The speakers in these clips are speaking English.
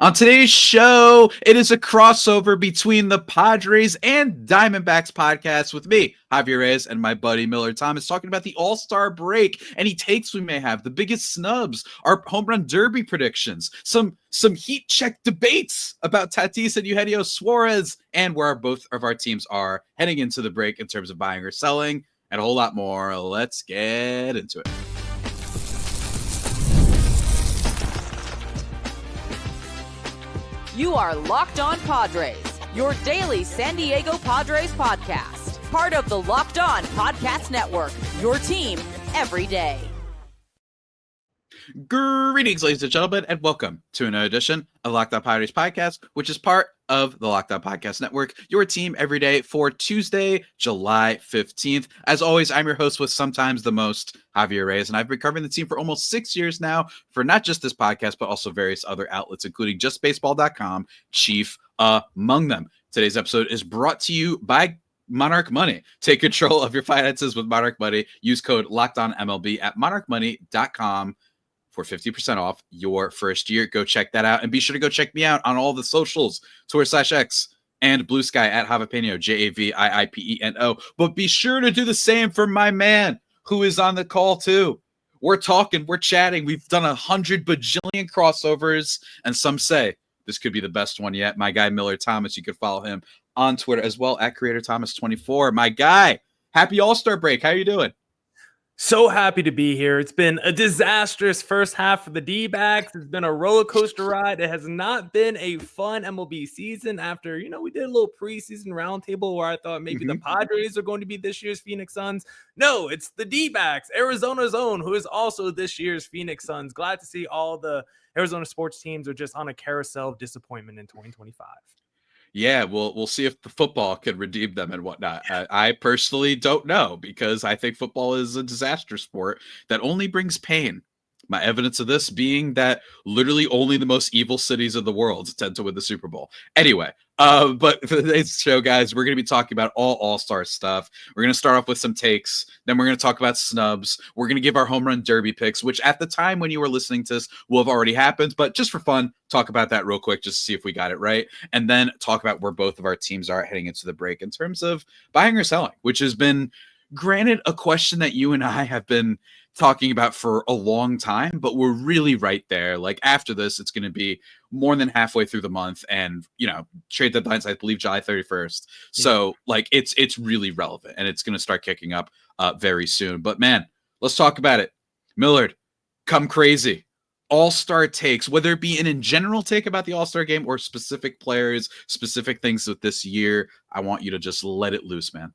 On today's show, it is a crossover between the Padres and Diamondbacks podcast with me, Javier, Reyes, and my buddy Millard Thomas talking about the All-Star break, any takes we may have, the biggest snubs, our home run derby predictions, some heat check debates about Tatis and Eugenio Suarez, and where both of our teams are heading into the break in terms of buying or selling, and a whole lot more. Let's get into it. You are Locked On Padres, your daily San Diego Padres podcast. Part of the Locked On Podcast Network, your team every day. Greetings, ladies and gentlemen, and welcome to another edition of Locked On Padres podcast, which is part of the Locked On Podcast Network, your team every day for Tuesday, July 15th. As always, I'm your host with sometimes the most, Javier Reyes, and I've been covering the team for almost 6 years now for not just this podcast, but also various other outlets, including justbaseball.com, chief among them. Today's episode is brought to you by Monarch Money. Take control of your finances with Monarch Money. Use code LOCKEDONMLB at monarchmoney.com for 50% off your first year. Go check that out. And be sure to go check me out on all the socials, Twitter/X and Blue Sky at Javipeno, JAVIIPENO. But be sure to do the same for my man who is on the call too. We're talking, we're chatting. We've done 100 bajillion crossovers, and some say this could be the best one yet. My guy, Millard Thomas, you can follow him on Twitter as well at CreatorThomas24. My guy, happy All-Star break. How you doing? So happy to be here. It's been a disastrous first half for the D-backs. It's been a roller coaster ride. It has not been a fun MLB season after, we did a little preseason roundtable where I thought maybe the Padres are going to be this year's Phoenix Suns. No, it's the D-backs, Arizona's own, who is also this year's Phoenix Suns. Glad to see all the Arizona sports teams are just on a carousel of disappointment in 2025. Yeah, we'll see if the football can redeem them and whatnot. I personally don't know because I think football is a disaster sport that only brings pain. My evidence of this being that literally only the most evil cities of the world tend to win the Super Bowl. Anyway, but for today's show, guys, we're going to be talking about all All-Star stuff. We're going to start off with some takes. Then we're going to talk about snubs. We're going to give our home run derby picks, which at the time when you were listening to this will have already happened. But just for fun, talk about that real quick, just to see if we got it right. And then talk about where both of our teams are heading into the break in terms of buying or selling, which has been, granted, a question that you and I have been talking about for a long time, but we're really right there. Like after this, it's going to be more than halfway through the month, and trade deadlines, I believe, July 31st. So like it's really relevant, and it's going to start kicking up very soon. But man, let's talk about it. Millard, come crazy. All-Star takes, whether it be an in general take about the All-Star game or specific players, specific things with this year. I want you to just let it loose, man.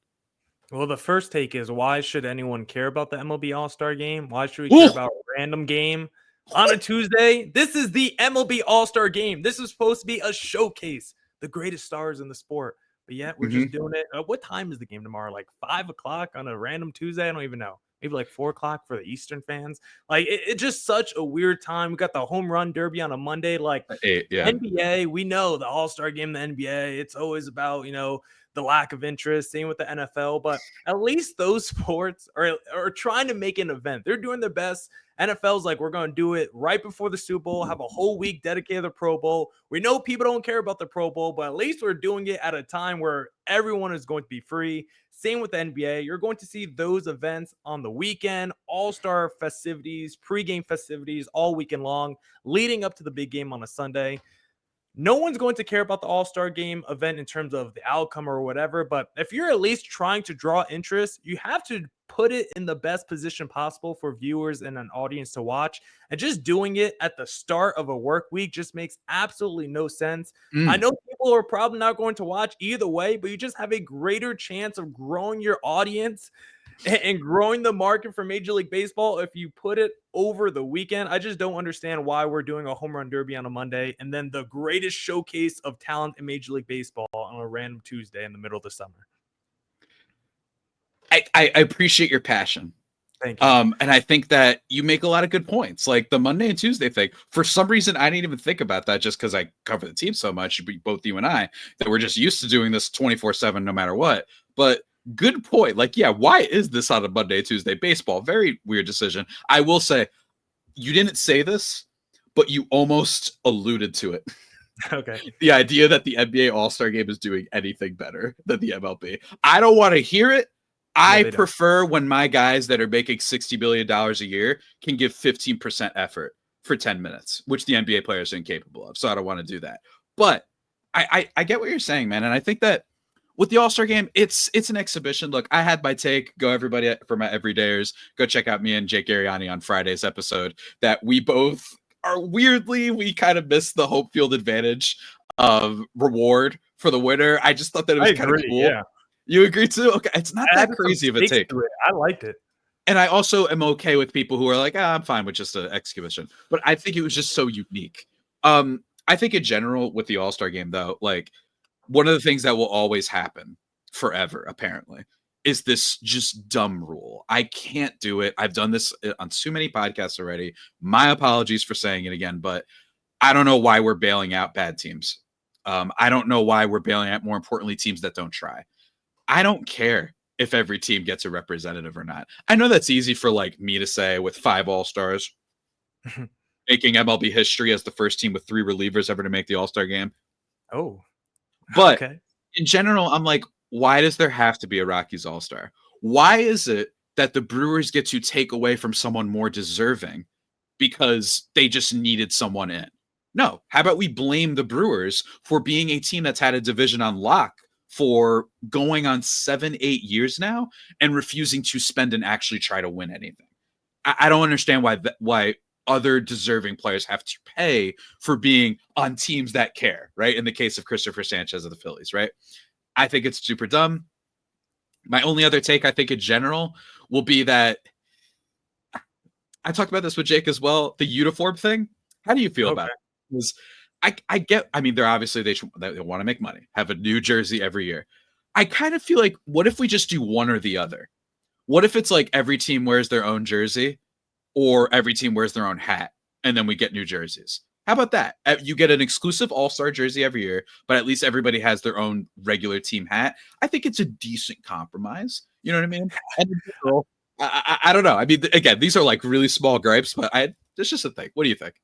Well, the first take is, why should anyone care about the MLB All-Star Game? Why should we care about a random game on a Tuesday? This is the MLB All-Star Game. This is supposed to be a showcase, the greatest stars in the sport. But yet we're just doing it. What time is the game tomorrow? Like 5 o'clock on a random Tuesday? I don't even know. Maybe like 4 o'clock for the Eastern fans. Like it's just such a weird time. We got the home run derby on a Monday. Like NBA, we know the All-Star Game, the NBA, it's always about, the lack of interest. Same with the NFL, but at least those sports are trying to make an event. They're doing their best. NFL's like, we're going to do it right before the Super Bowl, have a whole week dedicated to the Pro Bowl. We know people don't care about the Pro Bowl, but at least we're doing it at a time where everyone is going to be free. Same with the NBA. You're going to see those events on the weekend, all-star festivities, pregame festivities all weekend long, leading up to the big game on a Sunday. No one's going to care about the All-Star Game event in terms of the outcome or whatever, but if you're at least trying to draw interest, you have to put it in the best position possible for viewers and an audience to watch. And just doing it at the start of a work week just makes absolutely no sense. I know people are probably not going to watch either way, but you just have a greater chance of growing your audience and growing the market for Major League Baseball if you put it over the weekend. I just don't understand why we're doing a home run derby on a Monday and then the greatest showcase of talent in Major League Baseball on a random Tuesday in the middle of the summer. I appreciate your passion. Thank you. And I think that you make a lot of good points. Like the Monday and Tuesday thing, for some reason, I didn't even think about that just because I cover the team so much, both you and I, that we're just used to doing this 24/7 no matter what. But good point. Like, yeah, why is this on a Monday, Tuesday baseball? Very weird decision. I will say, you didn't say this, but you almost alluded to it. Okay. The idea that the NBA All-Star Game is doing anything better than the MLB. I don't want to hear it. I prefer when my guys that are making $60 billion a year can give 15% effort for 10 minutes, which the NBA players are incapable of. So I don't want to do that. But I get what you're saying, man. And I think that with the All-Star Game, it's an exhibition. Look, I had my take. Go everybody for my everydayers. Go check out me and Jake Ariani on Friday's episode that we both are weirdly, we kind of missed the home field advantage of reward for the winner. I just thought that it was kind of cool. Yeah. You agree too? Okay. It's not that crazy of a take. I liked it. And I also am okay with people who are like, I'm fine with just an exhibition. But I think it was just so unique. I think in general with the All-Star Game, though, like one of the things that will always happen forever, apparently, is this just dumb rule. I can't do it. I've done this on so many podcasts already. My apologies for saying it again, but I don't know why we're bailing out bad teams. I don't know why we're bailing out, more importantly, teams that don't try. I don't care if every team gets a representative or not. I know that's easy for like me to say with 5 All-Stars, making MLB history as the first team with 3 relievers ever to make the All-Star Game. Oh, but in general, I'm like, why does there have to be a Rockies All-Star? Why is it that the Brewers get to take away from someone more deserving because they just needed someone in? No. How about we blame the Brewers for being a team that's had a division on lock for going on 7-8 years now and refusing to spend and actually try to win anything? I don't understand why other deserving players have to pay for being on teams that care, right? In the case of Christopher Sanchez of the Phillies, right? I think it's super dumb. My only other take, I think in general, will be that I talked about this with Jake as well. The uniform thing. How do you feel about it? Because I mean, they're obviously they want to make money, have a new jersey every year. I kind of feel like, what if we just do one or the other? What if it's like every team wears their own jersey or every team wears their own hat and then we get new jerseys? How about that? You get an exclusive All-Star jersey every year, but at least everybody has their own regular team hat. I think it's a decent compromise. You know what I mean? And I don't know. I mean, again, these are like really small gripes, but it's just a thing. What do you think?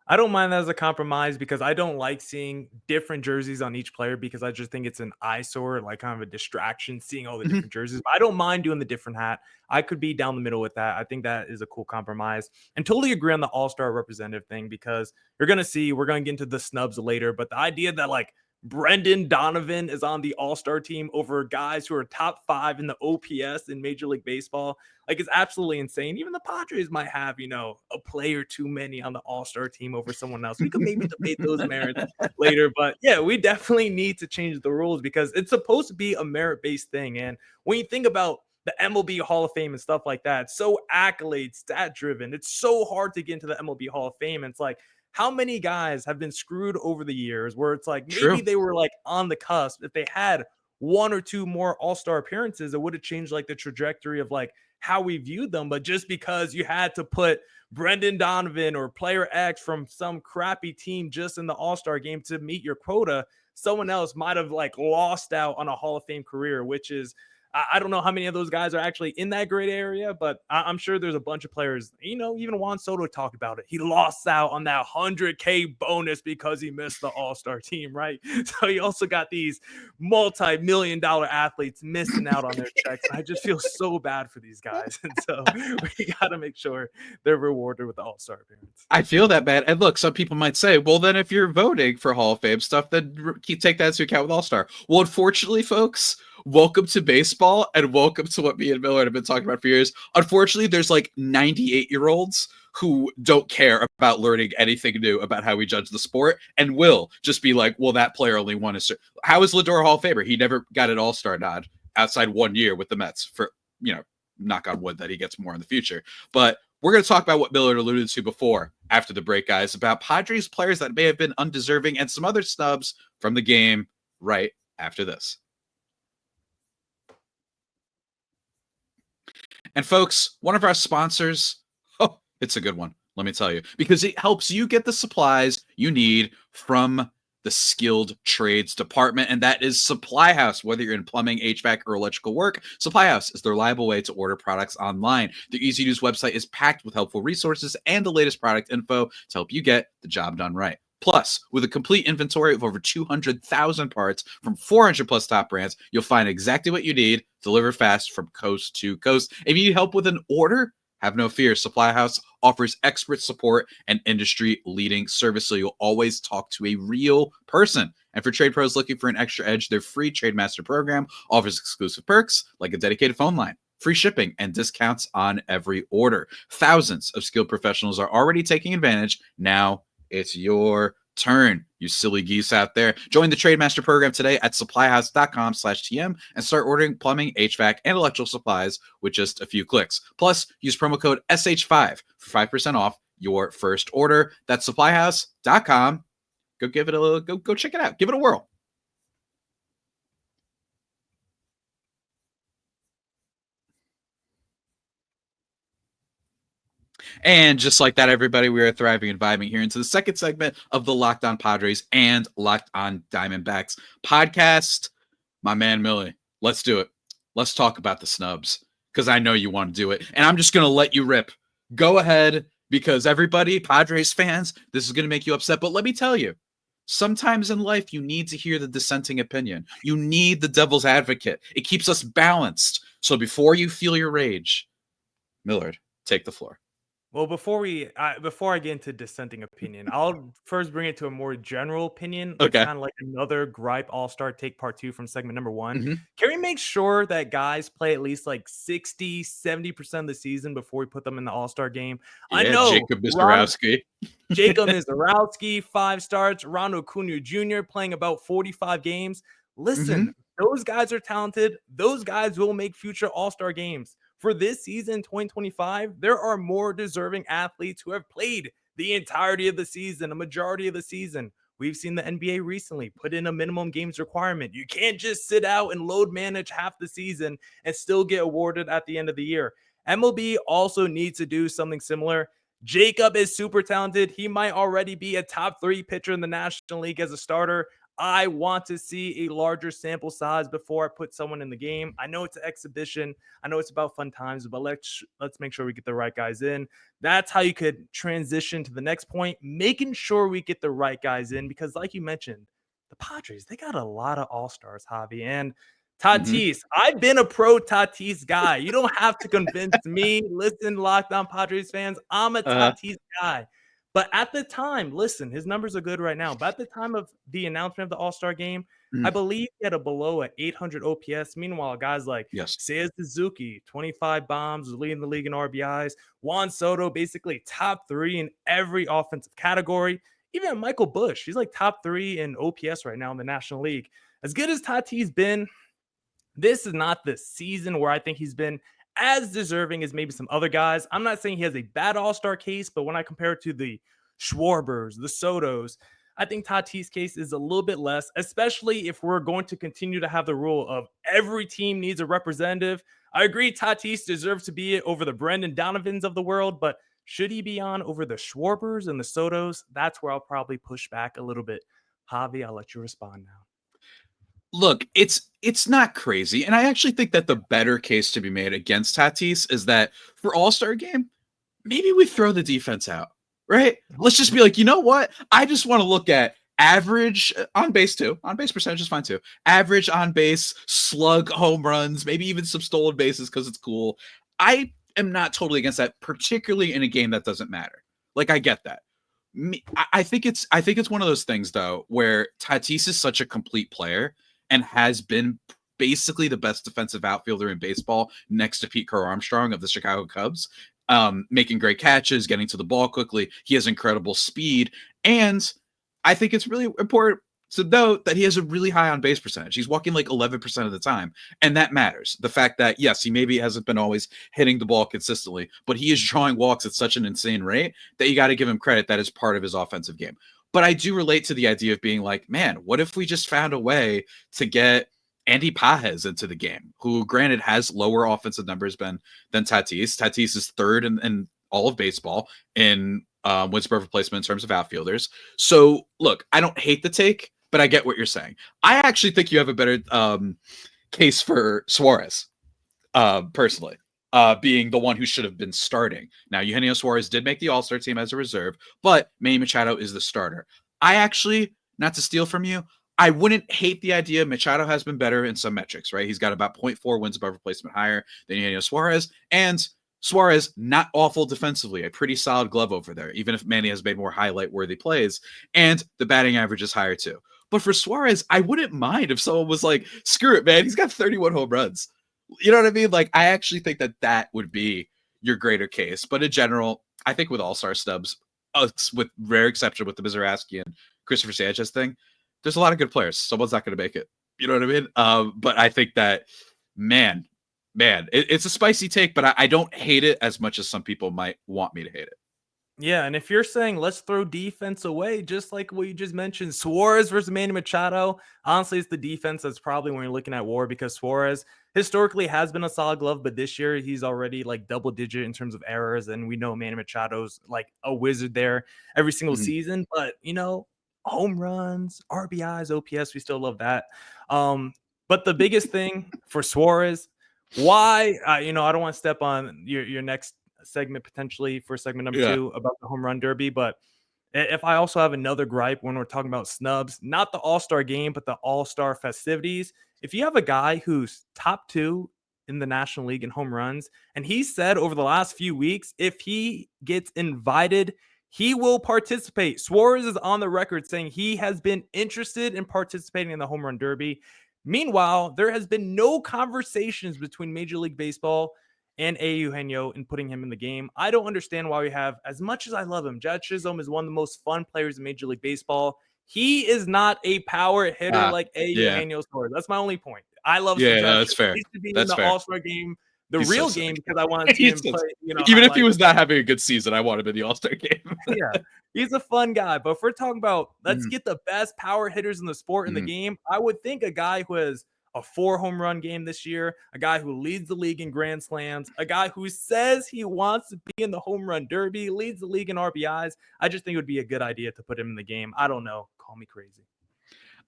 I don't mind that as a compromise because I don't like seeing different jerseys on each player because I just think it's an eyesore, like kind of a distraction seeing all the different jerseys. But I don't mind doing the different hat. I could be down the middle with that. I think that is a cool compromise and totally agree on the All-Star representative thing because we're going to get into the snubs later. But the idea that like Brendan Donovan is on the All-Star team over guys who are top 5 in the OPS in Major League Baseball. Like, it's absolutely insane. Even the Padres might have, a player too many on the All-Star team over someone else. We could maybe debate those merits later. But yeah, we definitely need to change the rules because it's supposed to be a merit-based thing. And when you think about the MLB Hall of Fame and stuff like that, it's so accolade, stat-driven. It's so hard to get into the MLB Hall of Fame. And it's like, how many guys have been screwed over the years where it's like maybe they were like on the cusp. If they had 1 or 2 more All-Star appearances, it would have changed like the trajectory of like how we viewed them. But just because you had to put Brendan Donovan or player X from some crappy team just in the All-Star game to meet your quota, someone else might have like lost out on a Hall of Fame career, which is, I don't know how many of those guys are actually in that great area, but I'm sure there's a bunch of players, even Juan Soto talked about it. He lost out on that $100K bonus because he missed the All-Star team, right? So you also got these multi-million-dollar athletes missing out on their checks. I just feel so bad for these guys. And so we got to make sure they're rewarded with the All-Star appearance. I feel that bad. And look, some people might say, well, then if you're voting for Hall of Fame stuff, then take that into account with All-Star. Well, unfortunately, folks, welcome to baseball and welcome to what me and Millard have been talking about for years. Unfortunately, there's like 98-year-olds who don't care about learning anything new about how we judge the sport and will just be like, well, that player only won how is Lindor a Hall of Famer? He never got an All-Star nod outside 1 year with the Mets for, knock on wood that he gets more in the future. But we're going to talk about what Millard alluded to before, after the break, guys, about Padres players that may have been undeserving and some other snubs from the game right after this. And folks, one of our sponsors, it's a good one, let me tell you, because it helps you get the supplies you need from the skilled trades department, and that is Supply House. Whether you're in plumbing, HVAC, or electrical work, Supply House is the reliable way to order products online. Their easy-to-use website is packed with helpful resources and the latest product info to help you get the job done right. Plus, with a complete inventory of over 200,000 parts from 400 plus top brands, you'll find exactly what you need, delivered fast from coast to coast. If you need help with an order, have no fear. Supply House offers expert support and industry-leading service, so you'll always talk to a real person. And for trade pros looking for an extra edge, their free Trade Master program offers exclusive perks like a dedicated phone line, free shipping, and discounts on every order. Thousands of skilled professionals are already taking advantage. Now it's your turn, you silly geese out there. Join the Trade Master program today at supplyhouse.com/TM and start ordering plumbing, HVAC, and electrical supplies with just a few clicks. Plus, use promo code SH5 for 5% off your first order. That's supplyhouse.com. Go give it a go check it out. Give it a whirl. And just like that, everybody, we are thriving and vibing here into the second segment of the Locked On Padres and Locked On Diamondbacks podcast. My man, Millie, let's do it. Let's talk about the snubs because I know you want to do it. And I'm just going to let you rip. Go ahead because everybody, Padres fans, this is going to make you upset. But let me tell you, sometimes in life, you need to hear the dissenting opinion. You need the devil's advocate. It keeps us balanced. So before you feel your rage, Millard, take the floor. Well, before I get into dissenting opinion, I'll first bring it to a more general opinion. It's Okay. kind of like another gripe All-Star take part 2 from segment number 1. Mm-hmm. Can we make sure that guys play at least like 60, 70% of the season before we put them in the All-Star game? Yeah, I know Jacob Mizorowski. Jacob Mizorowski, 5 starts. Ronald Acuna Jr. playing about 45 games. Listen, those guys are talented. Those guys will make future All-Star games. For this season, 2025, there are more deserving athletes who have played the entirety of the season, a majority of the season. We've seen the NBA recently put in a minimum games requirement. You can't just sit out and load manage half the season and still get awarded at the end of the year. MLB also needs to do something similar. Jacob is super talented. He might already be a top 3 pitcher in the National League as a starter. I want to see a larger sample size before I put someone in the game. I know it's an exhibition. I know it's about fun times, but let's make sure we get the right guys in. That's how you could transition to the next point, making sure we get the right guys in, because like you mentioned, the Padres, they got a lot of all-stars, Javi. And Tatis, I've been a pro Tatis guy. You don't have to convince me. Listen, Locked On Padres fans, I'm a Tatis guy. But at the time, listen, his numbers are good right now. But at the time of the announcement of the All-Star game, I believe he had a below 800 OPS. Meanwhile, guys like Seiya Suzuki, 25 bombs, was leading the league in RBIs. Juan Soto, basically top 3 in every offensive category. Even Michael Busch, he's like top 3 in OPS right now in the National League. As good as Tatis been, this is not the season where I think he's been as deserving as maybe some other guys. I'm not saying he has a bad all-star case, but when I compare it to the Schwarbers, the Sotos, I think Tatis' case is a little bit less, especially if we're going to continue to have the rule of every team needs a representative. I agree Tatis deserves to be over the Brendan Donovans of the world, but should he be on over the Schwarbers and the Sotos? That's where I'll probably push back a little bit. Javi, I'll let you respond now. Look, it's not crazy. And I actually think that the better case to be made against Tatis is that for All-Star game, maybe we throw the defense out, right? Let's just be like, you know what? I just want to look at average on base too. On base percentage is fine too. Average on base, slug, home runs, maybe even some stolen bases because it's cool. I am not totally against that, particularly in a game that doesn't matter. Like, I get that. I think it's one of those things though, where Tatis is such a complete player and has been basically the best defensive outfielder in baseball next to Pete Crow Armstrong of the Chicago Cubs, making great catches, getting to the ball quickly. He has incredible speed. And I think it's really important to note that he has a really high on base percentage. He's walking like 11% of the time. And that matters. The fact that, yes, he maybe hasn't been always hitting the ball consistently, but he is drawing walks at such an insane rate that you got to give him credit. That is part of his offensive game. But I do relate to the idea of being like, man, what if we just found a way to get Andy Pages into the game, who granted has lower offensive numbers than Tatis. Tatis is third in all of baseball in wins per replacement in terms of outfielders. So look, I don't hate the take, but I get what you're saying. I actually think you have a better case for Suarez, personally. Being the one who should have been starting. Now, Eugenio Suarez did make the All-Star team as a reserve, but Manny Machado is the starter. I actually, not to steal from you, I wouldn't hate the idea. Machado has been better in some metrics, right? He's got about 0.4 wins above replacement higher than Eugenio Suarez. And Suarez, not awful defensively, a pretty solid glove over there, even if Manny has made more highlight-worthy plays. And the batting average is higher too. But for Suarez, I wouldn't mind if someone was like, screw it, man. He's got 31 home runs. You know what I mean? Like, I actually think that would be your greater case. But in general, I think with All-Star Snubs, with rare exception with the Mizraski and Christopher Sanchez thing, there's a lot of good players. Someone's not going to make it. You know what I mean? But I think that, man, it's a spicy take, but I don't hate it as much as some people might want me to hate it. Yeah, and if you're saying let's throw defense away, just like what you just mentioned, Suarez versus Manny Machado, honestly, it's the defense that's probably when you're looking at WAR, because Suarez historically has been a solid glove, but this year he's already like double digit in terms of errors, and we know Manny Machado's like a wizard there every single season. But home runs, RBIs, OPS, we still love that. But the biggest thing for Suarez, why I don't want to step on your next segment potentially for segment number 2 about the home run derby, but if I also have another gripe when we're talking about snubs, not the All-Star game, but the All-Star festivities. If you have a guy who's top 2 in the National League in home runs, and he said over the last few weeks, if he gets invited, he will participate. Suarez is on the record saying he has been interested in participating in the home run derby. Meanwhile, there has been no conversations between Major League Baseball and Eugenio in putting him in the game. I don't understand why we have, as much as I love him, Judge Chisholm is one of the most fun players in Major League Baseball. He is not a power hitter like Eugenio Suarez. That's my only point. I love that's fair. He should be that's in the fair. All-Star game, the He's real so game, because I want to see him play. Even if he was not having a good season, I want him in the All-Star game. Yeah, he's a fun guy. But if we're talking about let's get the best power hitters in the sport in the game, I would think a guy who has a 4 home run game this year, a guy who leads the league in grand slams, a guy who says he wants to be in the home run derby, leads the league in RBIs. I just think it would be a good idea to put him in the game. I don't know. Call me crazy.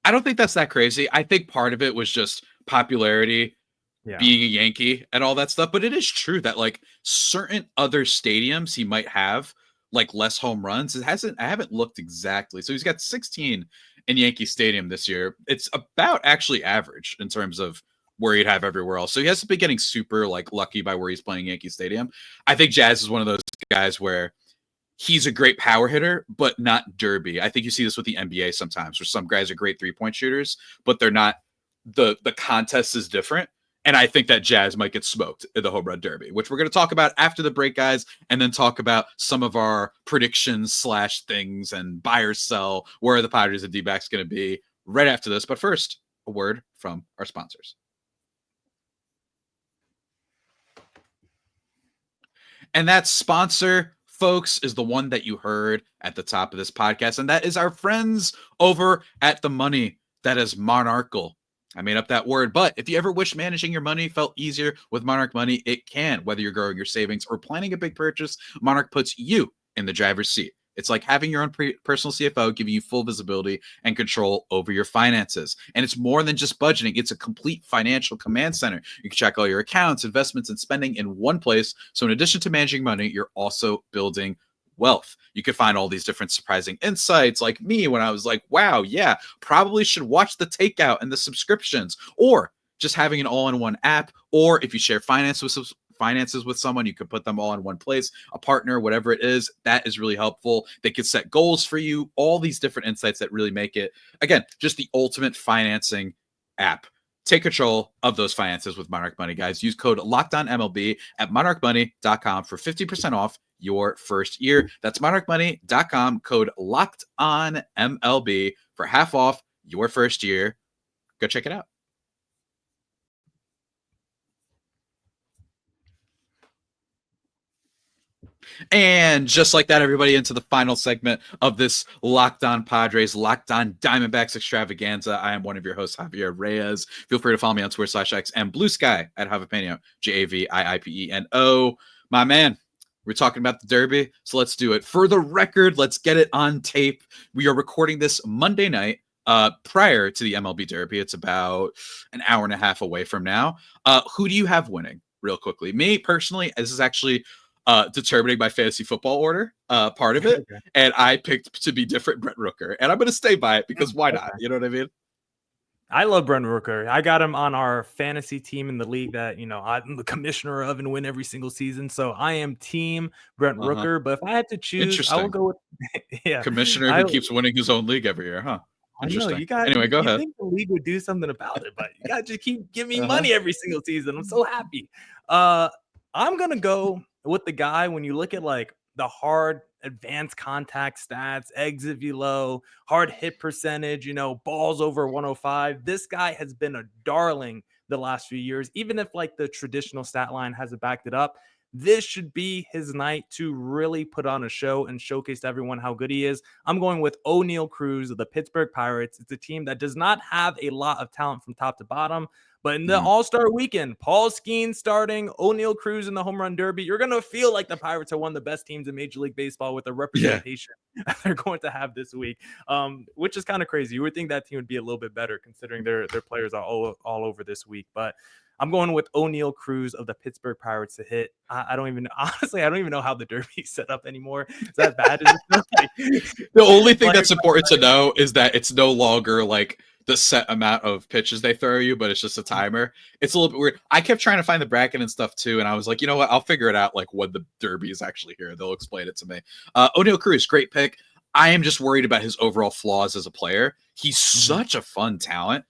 I don't think that's that crazy. I think part of it was just popularity, being a Yankee and all that stuff. But it is true that like certain other stadiums he might have like less home runs. I haven't looked exactly. So he's got 16 in Yankee Stadium this year. It's about actually average in terms of where he'd have everywhere else. So he hasn't been getting super like lucky by where he's playing Yankee Stadium. I think Jazz is one of those guys where he's a great power hitter, but not derby. I think you see this with the NBA sometimes, where some guys are great 3-point shooters, but they're not. The contest is different. And I think that Jazz might get smoked in the home run derby, which we're going to talk about after the break, guys, and then talk about some of our predictions / things and buy or sell. Where are the Padres and D-backs going to be right after this? But first, a word from our sponsors. And that sponsor, folks, is the one that you heard at the top of this podcast, and that is our friends over at The Money That Is Monarchical. I made up that word, but if you ever wish managing your money felt easier with Monarch Money, it can. Whether you're growing your savings or planning a big purchase, Monarch puts you in the driver's seat. It's like having your own personal CFO, giving you full visibility and control over your finances. And it's more than just budgeting. It's a complete financial command center. You can check all your accounts, investments, and spending in one place. So in addition to managing money, you're also building wealth. You could find all these different surprising insights, like me when I was like, wow, yeah, probably should watch the takeout and the subscriptions, or just having an all-in-one app. Or if you share finances with someone, you could put them all in one place, a partner, whatever it is. That is really helpful. They could set goals for you, all these different insights that really make it, again, just the ultimate financing app. Take control of those finances with Monarch Money, guys. Use code LOCKEDONMLB at monarchmoney.com for 50% off your first year. That's monarchmoney.com, code LOCKEDONMLB for half off your first year. Go check it out. And just like that, everybody, into the final segment of this Locked On Padres, Locked On Diamondbacks extravaganza. I am one of your hosts, Javier Reyes. Feel free to follow me on Twitter /X and Blue Sky at Javipeno, JAVIIPENO. My man, we're talking about the Derby, so let's do it. For the record, let's get it on tape. We are recording this Monday night prior to the MLB Derby. It's about an hour and a half away from now. Who do you have winning, real quickly? Me, personally, this is actually determining my fantasy football order, part of it. Okay. And I picked to be different Brent Rooker. And I'm going to stay by it because why not? Okay. You know what I mean? I love Brent Rooker. I got him on our fantasy team in the league that, I'm the commissioner of and win every single season. So I am team Brent Uh-huh. Rooker. But if I had to choose, I will Interesting. go with yeah. Commissioner who keeps winning his own league every year, huh? I know Interesting. you got Anyway, go you ahead. think the league would do something about it, but you got to just keep giving me Uh-huh. money every single season. I'm so happy. I'm gonna go with the guy when you look at like the hard advanced contact stats, exit velo, hard hit percentage, balls over 105. This guy has been a darling the last few years, even if like the traditional stat line hasn't backed it up. This should be his night to really put on a show and showcase to everyone how good he is. I'm going with O'Neal Cruz of the Pittsburgh Pirates. It's a team that does not have a lot of talent from top to bottom. But in the All-Star weekend, Paul Skeens starting, O'Neal Cruz in the home run derby, you're going to feel like the Pirates are one of the best teams in Major League Baseball with the representation they're going to have this week, which is kind of crazy. You would think that team would be a little bit better considering their players are all over this week. But I'm going with O'Neal Cruz of the Pittsburgh Pirates to hit. I don't even know how the derby is set up anymore. Is that bad? The only thing that's important to know is that it's no longer like the set amount of pitches they throw you, but it's just a timer. It's a little bit weird. I kept trying to find the bracket and stuff too, and I was like, you know what? I'll figure it out like when the derby is actually here. They'll explain it to me. O'Neal Cruz, great pick. I am just worried about his overall flaws as a player. He's such a fun talent.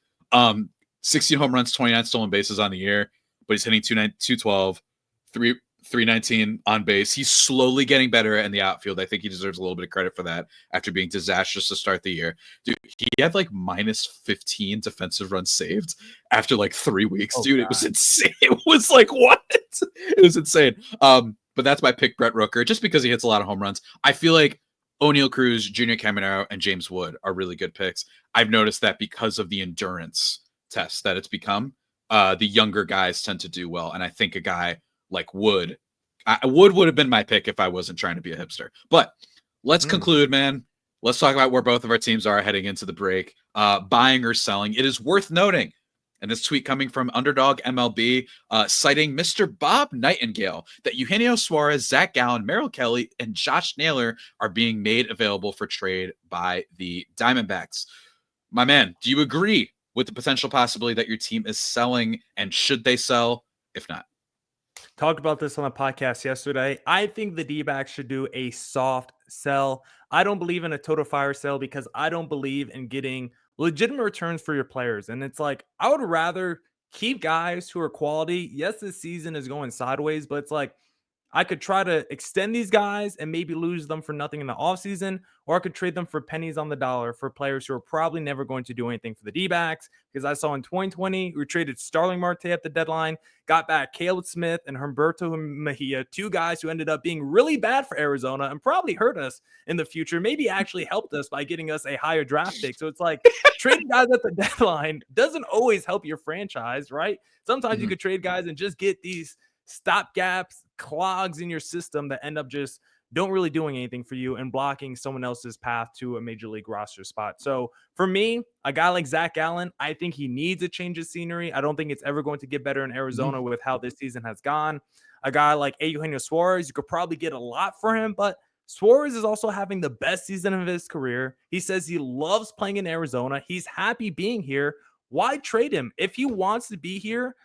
16 home runs, 29 stolen bases on the year, but he's hitting 212, 319 on base. He's slowly getting better in the outfield. I think he deserves a little bit of credit for that after being disastrous to start the year. Dude, he had like minus 15 defensive runs saved after like 3 weeks. Dude, God. It was insane. It was like, what? It was insane. But that's my pick, Brent Rooker, just because he hits a lot of home runs. I feel like O'Neal Cruz, Junior Caminero, and James Wood are really good picks. I've noticed that because of the endurance test that it's become, the younger guys tend to do well. And I think a guy like Wood would have been my pick if I wasn't trying to be a hipster. But let's conclude, man. Let's talk about where both of our teams are heading into the break. Buying or selling. It is worth noting, and this tweet coming from Underdog MLB, citing Mr. Bob Nightingale, that Eugenio Suarez, Zach Gallen, Merrill Kelly, and Josh Naylor are being made available for trade by the Diamondbacks. My man, do you agree with the potential possibility that your team is selling, and should they sell? If not, talked about this on the podcast yesterday. I think the D-backs should do a soft sell. I don't believe in a total fire sale because I don't believe in getting legitimate returns for your players. And it's like, I would rather keep guys who are quality. Yes, this season is going sideways, but it's like, I could try to extend these guys and maybe lose them for nothing in the offseason, or I could trade them for pennies on the dollar for players who are probably never going to do anything for the D-backs. Because I saw in 2020, we traded Starling Marte at the deadline, got back Caleb Smith and Humberto Mejia, two guys who ended up being really bad for Arizona and probably hurt us in the future, maybe actually helped us by getting us a higher draft pick. So it's like trading guys at the deadline doesn't always help your franchise, right? Sometimes you could trade guys and just get these stopgaps, clogs in your system that end up just don't really doing anything for you and blocking someone else's path to a major league roster spot. So for me, a guy like Zach Gallen, I think he needs a change of scenery. I don't think it's ever going to get better in Arizona with how this season has gone. A guy like Eugenio Suarez, you could probably get a lot for him, but Suarez is also having the best season of his career. He says he loves playing in Arizona. He's happy being here. Why trade him? If he wants to be here,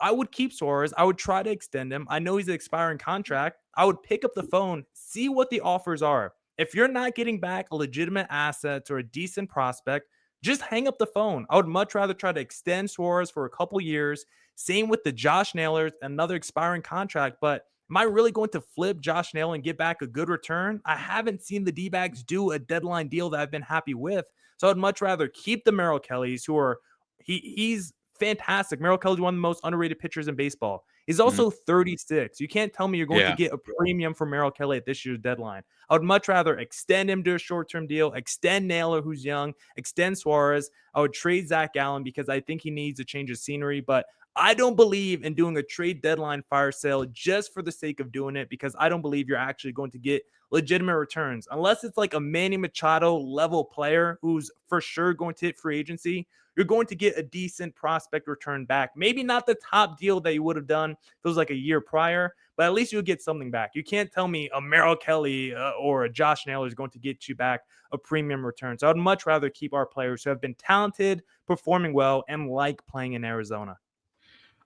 I would keep Suarez. I would try to extend him. I know he's an expiring contract. I would pick up the phone, see what the offers are. If you're not getting back a legitimate asset or a decent prospect, just hang up the phone. I would much rather try to extend Suarez for a couple years. Same with the Josh Naylor, another expiring contract. But am I really going to flip Josh Naylor and get back a good return? I haven't seen the D-backs do a deadline deal that I've been happy with. So I'd much rather keep the Merrill Kellys, who are he's fantastic. Merrill Kelly's one of the most underrated pitchers in baseball. He's also 36. You can't tell me you're going to get a premium for Merrill Kelly at this year's deadline. I would much rather extend him to a short-term deal, extend Naylor, who's young, extend Suarez. I would trade Zach Gallen because I think he needs a change of scenery, but I don't believe in doing a trade deadline fire sale just for the sake of doing it, because I don't believe you're actually going to get legitimate returns. Unless it's like a Manny Machado level player who's for sure going to hit free agency, you're going to get a decent prospect return back. Maybe not the top deal that you would have done if it was like a year prior, but at least you'll get something back. You can't tell me a Merrill Kelly or a Josh Naylor is going to get you back a premium return. So I'd much rather keep our players who have been talented, performing well, and like playing in Arizona.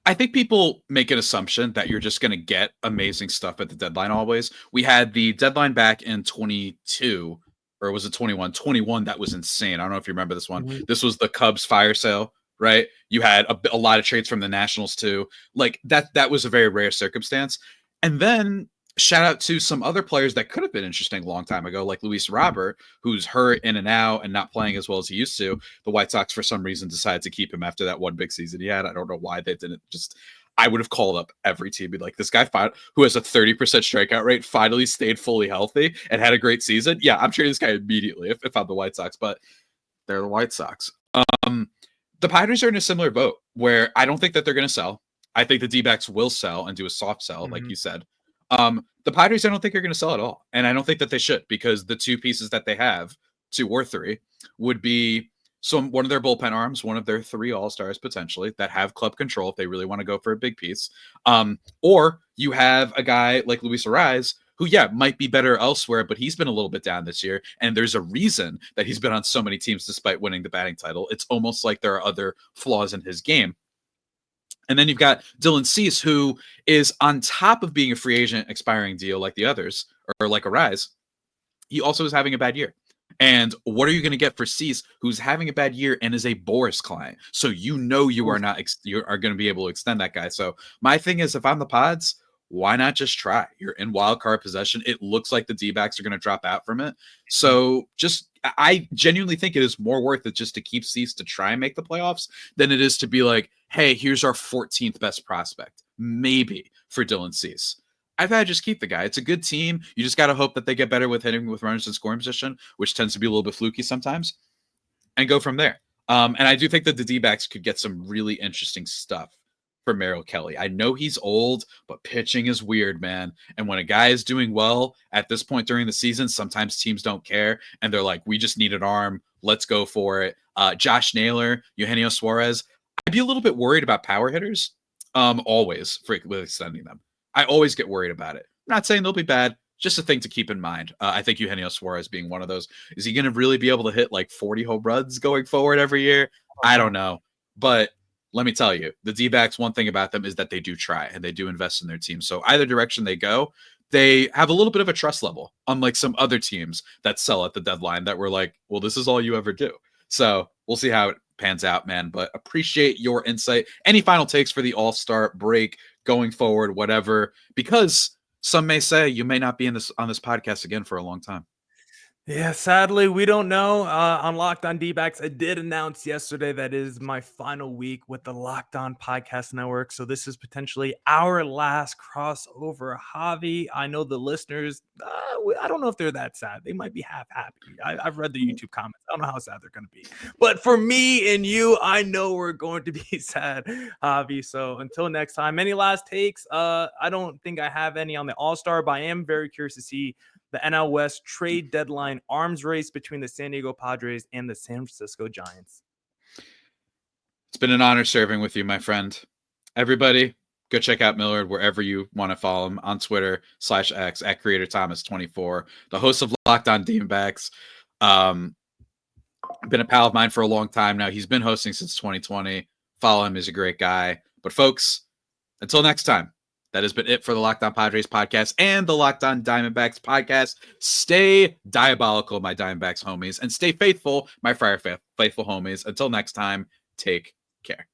I think people make an assumption that you're just going to get amazing stuff at the deadline always. We had the deadline back in 22, or was it 21? 21, that was insane. I don't know if you remember this one. This was the Cubs fire sale, right? You had a lot of trades from the Nationals too. Like that was a very rare circumstance. And then shout out to some other players that could have been interesting a long time ago, like Luis Robert, who's hurt in and out and not playing as well as he used to. The White Sox, for some reason, decided to keep him after that one big season he had. I don't know why they didn't just. I would have called up every team, be like, this guy who has a 30% strikeout rate finally stayed fully healthy and had a great season. Yeah, I'm trading this guy immediately if I'm the White Sox, but they're the White Sox. The Padres are in a similar boat where I don't think that they're going to sell. I think the D-backs will sell and do a soft sell, like you said. The Padres, I don't think are going to sell at all. And I don't think that they should, because the two pieces that they have, 2 or 3, would be one of their bullpen arms, one of their 3 all-stars potentially that have club control if they really want to go for a big piece. Or you have a guy like Luis Suarez who, might be better elsewhere, but he's been a little bit down this year. And there's a reason that he's been on so many teams despite winning the batting title. It's almost like there are other flaws in his game. And then you've got Dylan Cease, who is on top of being a free agent expiring deal like the others, or like Reyes. He also is having a bad year. And what are you going to get for Cease, who's having a bad year and is a Boris client? So you are not you are going to be able to extend that guy. So my thing is, if I'm the Pods, why not just try? You're in wild card possession. It looks like the D-backs are going to drop out from it. So I genuinely think it is more worth it just to keep Cease to try and make the playoffs than it is to be like, hey, here's our 14th best prospect, maybe, for Dylan Cease. I'd rather just keep the guy. It's a good team. You just got to hope that they get better with hitting with runners in scoring position, which tends to be a little bit fluky sometimes, and go from there. And I do think that the D-backs could get some really interesting stuff for Merrill Kelly. I know he's old, but pitching is weird, man. And when a guy is doing well at this point during the season, sometimes teams don't care. And they're like, we just need an arm. Let's go for it. Josh Naylor, Eugenio Suarez. I'd be a little bit worried about power hitters always with extending them. I always get worried about it. I'm not saying they'll be bad. Just a thing to keep in mind. I think Eugenio Suarez being one of those. Is he going to really be able to hit like 40 home runs going forward every year? I don't know. But let me tell you, the D-backs, one thing about them is that they do try and they do invest in their team. So either direction they go, they have a little bit of a trust level, unlike some other teams that sell at the deadline that were like, well, this is all you ever do. So we'll see how it pans out, man. But appreciate your insight. Any final takes for the All-Star break going forward, whatever, because some may say you may not be on this podcast again for a long time. Yeah, sadly, we don't know. On Locked On D-backs, I did announce yesterday that is my final week with the Locked On Podcast Network. So this is potentially our last crossover. Javi, I know the listeners, I don't know if they're that sad. They might be half happy. I've read the YouTube comments. I don't know how sad they're going to be. But for me and you, I know we're going to be sad, Javi. So until next time, any last takes? I don't think I have any on the All-Star, but I am very curious to see the NL West trade deadline arms race between the San Diego Padres and the San Francisco Giants. It's been an honor serving with you, my friend. Everybody, go check out Millard wherever you want to follow him on Twitter /X at CreatorThomas24, the host of Locked On Diamondbacks. Been a pal of mine for a long time now. He's been hosting since 2020. Follow him. He's a great guy. But folks, until next time. That has been it for the Locked On Padres podcast and the Locked On Diamondbacks podcast. Stay diabolical, my Diamondbacks homies, and stay faithful, my Friar faithful homies. Until next time, take care.